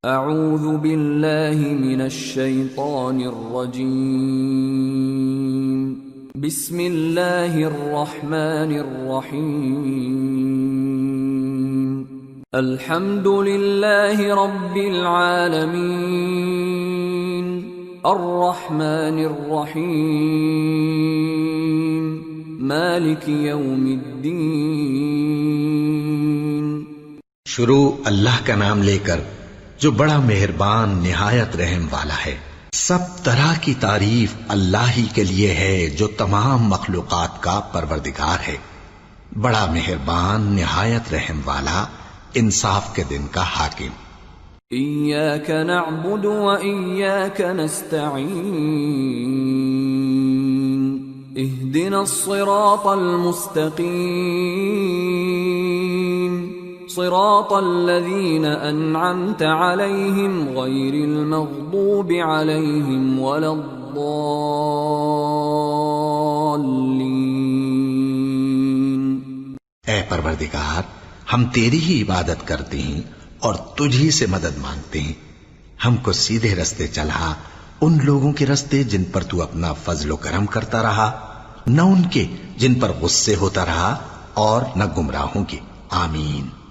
اعوذ باللہ من الشیطان الرجیم بسم اللہ الرحمن الرحیم الحمد للہ رب العالمین الرحمن الرحیم مالک یوم الدین۔ شروع اللہ کا نام لے کر جو بڑا مہربان نہایت رحم والا ہے۔ سب طرح کی تعریف اللہ ہی کے لیے ہے جو تمام مخلوقات کا پروردگار ہے، بڑا مہربان نہایت رحم والا، انصاف کے دن کا حاکم۔ ایاک نعبد و ایاک نستعین اہدنا الصراط المستقیم صراط الذین انعمت علیہم غیر المغضوب علیہم ولا الضالین۔ اے پروردگار، ہم تیری ہی عبادت کرتے ہیں اور تجھ ہی سے مدد مانگتے ہیں، ہم کو سیدھے رستے چلا، ان لوگوں کے رستے جن پر تو اپنا فضل و کرم کرتا رہا، نہ ان کے جن پر غصے ہوتا رہا، اور نہ گمراہوں کے۔ آمین۔